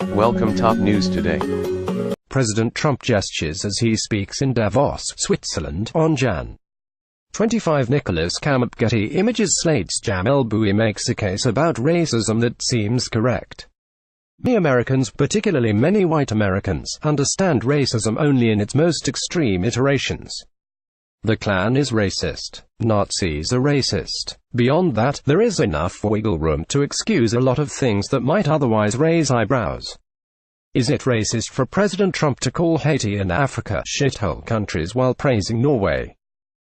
Welcome top news today. President Trump gestures as he speaks in Davos, Switzerland, on Jan. 25. Nicholas KammAFPGetty images. Slate's Jamelle Bouie makes a case about racism that seems correct. Many Americans, particularly many white Americans, understand racism only in its most extreme iterations. The Klan is racist. Nazis are racist. Beyond that, there is enough wiggle room to excuse a lot of things that might otherwise raise eyebrows. Is it racist for President Trump to call Haiti and Africa shithole countries while praising Norway?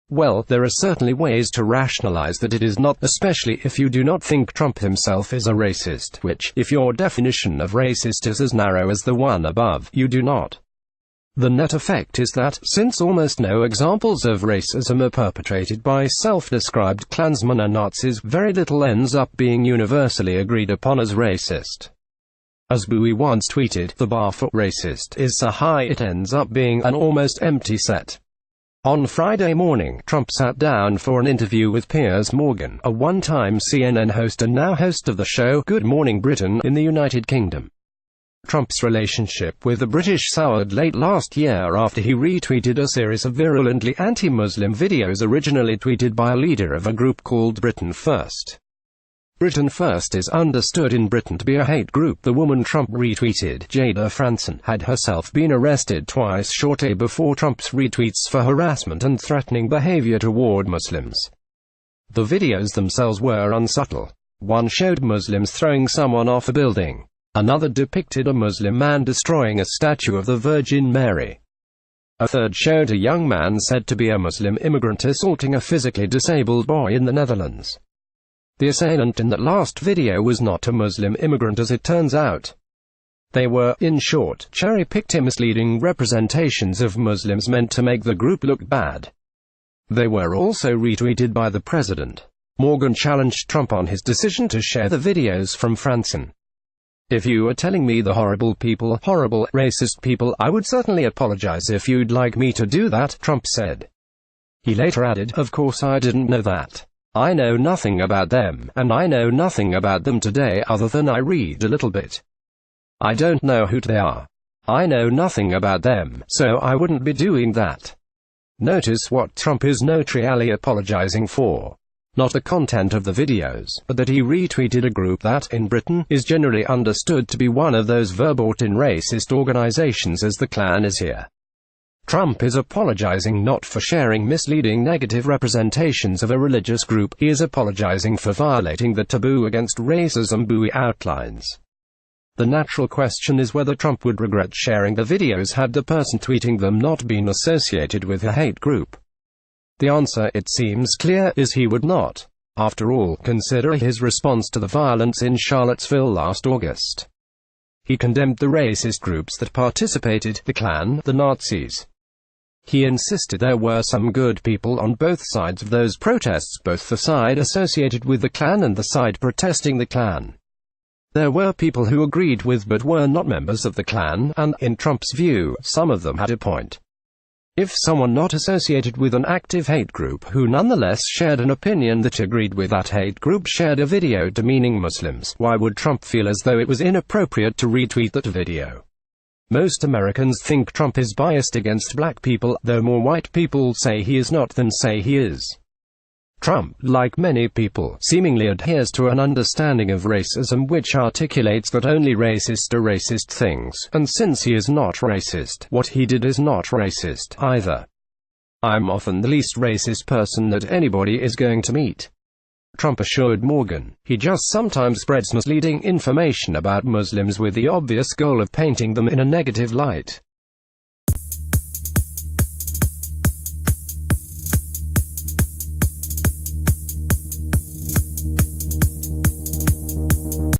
Well, there are certainly ways to rationalize that it is not, especially if you do not think Trump himself is a racist, which, if your definition of racist is as narrow as the one above, you do not. The net effect is that, since almost no examples of racism are perpetrated by self-described Klansmen or Nazis, very little ends up being universally agreed upon as racist. As Bouie once tweeted, the bar for racist is so high it ends up being an almost empty set. On Friday morning, Trump sat down for an interview with Piers Morgan, a one-time CNN host and now host of the show Good Morning Britain in the United Kingdom. Trump's relationship with the British soured late last year after he retweeted a series of virulently anti-Muslim videos originally tweeted by a leader of a group called Britain First. Britain First is understood in Britain to be a hate group. The woman Trump retweeted, Jada Franson, had herself been arrested twice shortly before Trump's retweets for harassment and threatening behavior toward Muslims. The videos themselves were unsubtle. One showed Muslims throwing someone off a building. Another depicted a Muslim man destroying a statue of the Virgin Mary. A third showed a young man said to be a Muslim immigrant assaulting a physically disabled boy in the Netherlands. The assailant in that last video was not a Muslim immigrant, as it turns out. They were, in short, cherry-picked misleading representations of Muslims meant to make the group look bad. They were also retweeted by the president. Morgan challenged Trump on his decision to share the videos from Franson. "If you are telling me the horrible people, horrible, racist people, I would certainly apologize if you'd like me to do that," Trump said. He later added, "Of course I didn't know that. I know nothing about them, and I know nothing about them today other than I read a little bit. I don't know who they are. I know nothing about them, so I wouldn't be doing that." Notice what Trump is notorially apologizing for. Not the content of the videos, but that he retweeted a group that, in Britain, is generally understood to be one of those verboten racist organizations as the Klan is here. Trump is apologizing not for sharing misleading negative representations of a religious group, he is apologizing for violating the taboo against racism Bouie outlines. The natural question is whether Trump would regret sharing the videos had the person tweeting them not been associated with a hate group. The answer, it seems clear, is he would not. After all, consider his response to the violence in Charlottesville last August. He condemned the racist groups that participated, the Klan, the Nazis. He insisted there were some good people on both sides of those protests, both the side associated with the Klan and the side protesting the Klan. There were people who agreed with but were not members of the Klan, and, in Trump's view, some of them had a point. If someone not associated with an active hate group who nonetheless shared an opinion that agreed with that hate group shared a video demeaning Muslims, why would Trump feel as though it was inappropriate to retweet that video? Most Americans think Trump is biased against black people, though more white people say he is not than say he is. Trump, like many people, seemingly adheres to an understanding of racism which articulates that only racists are racist things, and since he is not racist, what he did is not racist, either. "I'm often the least racist person that anybody is going to meet," Trump assured Morgan. "He just sometimes spreads misleading information about Muslims with the obvious goal of painting them in a negative light."